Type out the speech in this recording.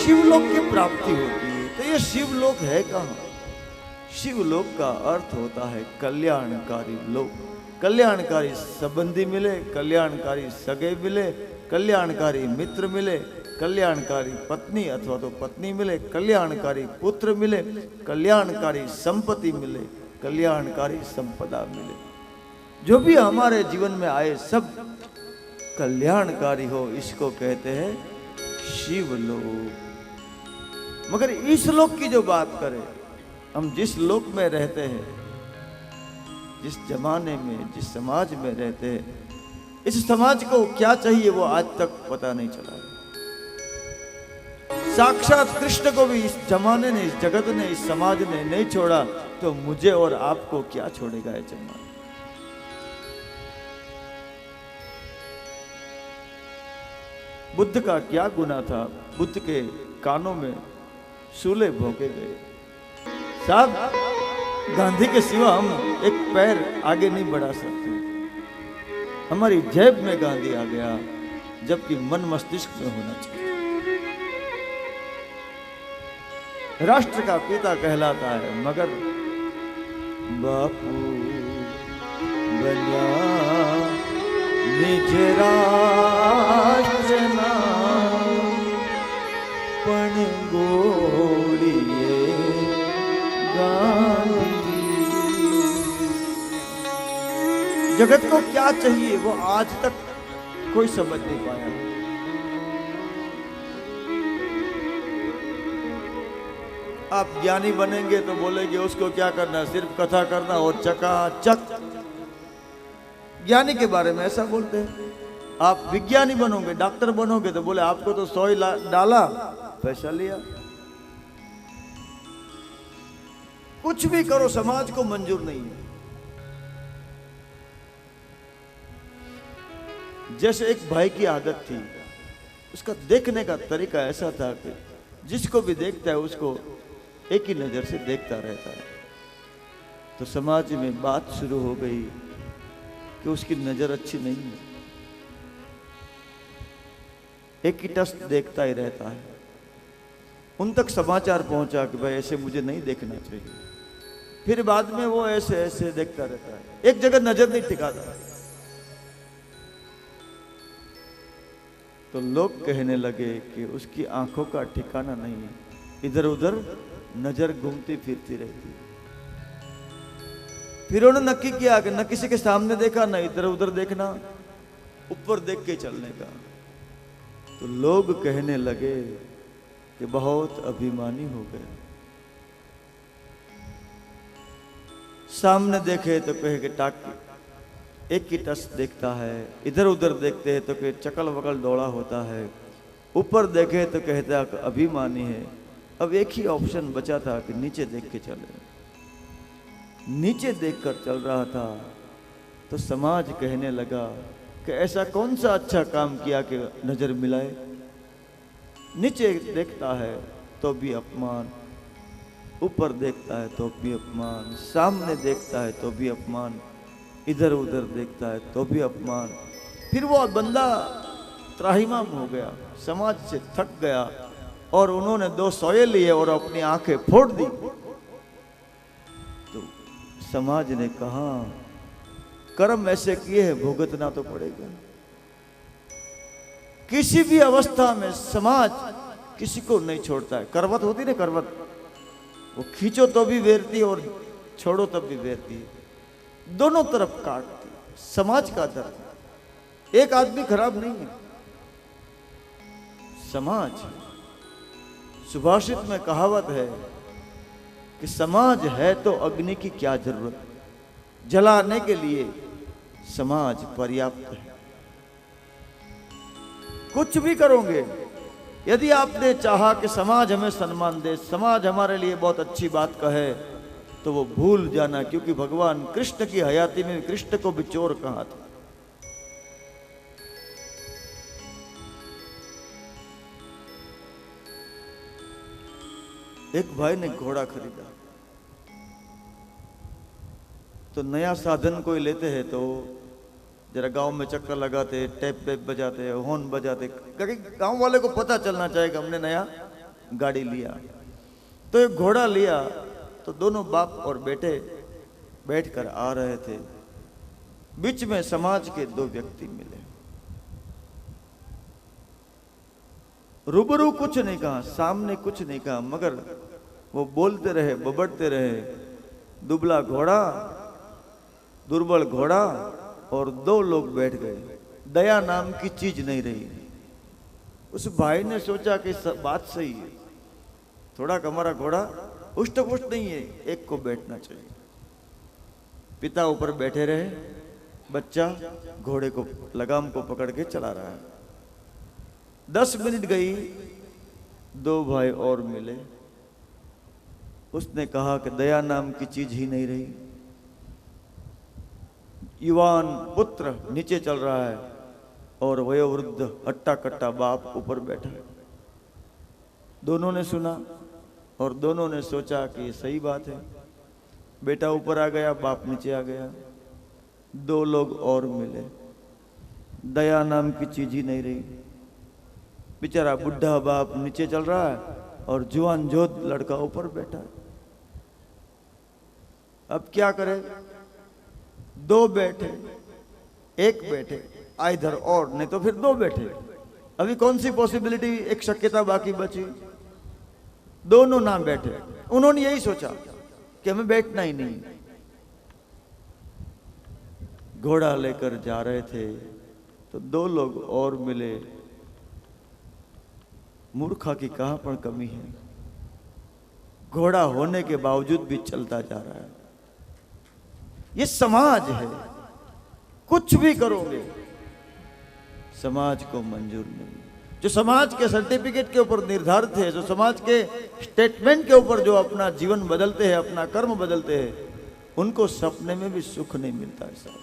शिवलोक की प्राप्ति होती है। तो ये शिवलोक है कहाँ? शिवलोक का अर्थ होता है कल्याणकारी लोक। कल्याणकारी संबंधी मिले, कल्याणकारी सगे मिले, कल्याणकारी मित्र मिले, कल्याणकारी पत्नी अथवा तो पत्नी मिले, कल्याणकारी पुत्र मिले, कल्याणकारी संपत्ति मिले, कल्याणकारी संपदा मिले। जो भी हमारे जीवन में आए सब कल्याणकारी हो, इसको कहते हैं शिवलोक। मगर इस लोक की जो बात करें, हम जिस लोक में रहते हैं, जिस जमाने में, जिस समाज में रहते हैं, इस समाज को क्या चाहिए वो आज तक पता नहीं चला। साक्षात कृष्ण को भी इस जमाने ने, इस जगत ने, इस समाज ने नहीं छोड़ा, तो मुझे और आपको क्या छोड़ेगा ये जमाना? बुद्ध का क्या गुनाह था? बुद्ध के कानों में शूले भोंके गए। साहब, गांधी के सिवा हम एक पैर आगे नहीं बढ़ा सकते। हमारी जेब में गांधी आ गया, जबकि मन मस्तिष्क में होना चाहिए। राष्ट्र का पिता कहलाता है, मगर बापू बना निज राष्ट्र ना पण गोड़िए गांधी। जगत को क्या चाहिए वो आज तक कोई समझ नहीं पाया। आप ज्ञानी बनेंगे तो बोलेंगे उसको क्या करना, सिर्फ कथा करना और चकाचक। ज्ञानी के बारे में ऐसा बोलते हैं। आप विज्ञानी बनोगे, डॉक्टर बनोगे तो बोले आपको तो 100 डाला, पैसा लिया। कुछ भी करो, समाज को मंजूर नहीं है। जैसे एक भाई की आदत थी, उसका देखने का तरीका ऐसा था कि जिसको भी देखता है उसको एक ही नजर से देखता रहता है। तो समाज में बात शुरू हो गई कि उसकी नजर अच्छी नहीं है, एक ही टस देखता ही रहता है। उन तक समाचार पहुंचा कि भाई ऐसे मुझे नहीं देखना चाहिए। फिर बाद में वो ऐसे ऐसे देखता रहता है, एक जगह नजर नहीं टिकाता। तो लोग कहने लगे कि उसकी आंखों का ठिकाना नहीं है, इधर उधर नजर घूमती फिरती रहती। फिर उन्होंने नक्की किया कि न किसी के सामने देखा, न इधर उधर देखना, ऊपर देख के चलने का। तो लोग कहने लगे कि बहुत अभिमानी हो गए। सामने देखे तो कहे कि टाकी, एक ही टस देखता है। इधर उधर देखते हैं तो कहे चकल वकल दौड़ा होता है। ऊपर देखे तो कहता है अभिमानी है। अब एक ही ऑप्शन बचा था कि नीचे देख के चले। नीचे देखकर चल रहा था तो समाज कहने लगा कि ऐसा कौन सा अच्छा काम किया कि नजर मिलाए। नीचे देखता है तो भी अपमान, ऊपर देखता है तो भी अपमान, सामने देखता है तो भी अपमान, इधर उधर देखता है तो भी अपमान। फिर वो बंदा त्राहिमाम हो गया, समाज से थक गया और उन्होंने 2 सोए लिए और अपनी आंखें फोड़ दी। तो समाज ने कहा कर्म ऐसे किए हैं, भुगतना तो पड़ेगा। किसी भी अवस्था में समाज किसी को नहीं छोड़ता है। करवत होती ना, करवत, वो खींचो तो भी वेरती और छोड़ो तब भी वेरती है, दोनों तरफ काटती। समाज का दर्द, एक आदमी खराब नहीं है, समाज। सुभाषित में कहावत है कि समाज है तो अग्नि की क्या जरूरत, जलाने के लिए समाज पर्याप्त है। कुछ भी करोगे, यदि आपने चाहा कि समाज हमें सम्मान दे, समाज हमारे लिए बहुत अच्छी बात कहे, तो वो भूल जाना, क्योंकि भगवान कृष्ण की हयाती में कृष्ण को भी चोर कहा था। एक भाई ने घोड़ा खरीदा, तो नया साधन कोई लेते हैं तो जरा गांव में चक्कर लगाते, टैप टैप बजाते, हॉर्न बजाते, क्योंकि गांव वाले को पता चलना चाहिए कि हमने नया गाड़ी लिया। तो एक घोड़ा लिया तो दोनों बाप और बेटे बैठकर आ रहे थे। बीच में समाज के दो व्यक्ति मिले। रूबरू कुछ नहीं कहा, सामने कुछ नहीं कहा, मगर वो बोलते रहे, बबड़ते रहे। दुबला घोड़ा, दुर्बल घोड़ा, और दो लोग बैठ गए। दया नाम की चीज नहीं रही। उस भाई ने सोचा कि बात सही है, थोड़ा हमारा घोड़ा उष्ट पुष्ट नहीं है, एक को बैठना चाहिए। पिता ऊपर बैठे रहे, बच्चा घोड़े को लगाम को पकड़ के चला रहा है। 10 मिनट गई, दो भाई और मिले। उसने कहा कि दया नाम की चीज ही नहीं रही। युवान पुत्र नीचे चल रहा है और वयोवृद्ध हट्टा कट्टा बाप ऊपर बैठा है। दोनों ने सुना और दोनों ने सोचा कि ये सही बात है। बेटा ऊपर आ गया, बाप नीचे आ गया। दो लोग और मिले। दया नाम की चीज ही नहीं रही। बेचारा बुढ़ा बाप नीचे चल रहा है और जुआन जोध लड़का ऊपर बैठा है। अब क्या करे? दो बैठे, एक बैठे, आइधर और, नहीं तो फिर दो बैठे। अभी कौन सी पॉसिबिलिटी, एक शक्यता बाकी बची। दोनों ना बैठे। उन्होंने यही सोचा कि हमें बैठना ही नहीं। घोड़ा लेकर जा रहे थे तो दो लोग और मिले। मूर्खा की कहां पर कमी है, घोड़ा होने के बावजूद भी चलता जा रहा है। ये समाज है, कुछ भी करोगे समाज को मंजूर नहीं। जो समाज के सर्टिफिकेट के ऊपर निर्धारित है, जो समाज के स्टेटमेंट के ऊपर जो अपना जीवन बदलते हैं, अपना कर्म बदलते हैं, उनको सपने में भी सुख नहीं मिलता है साहब।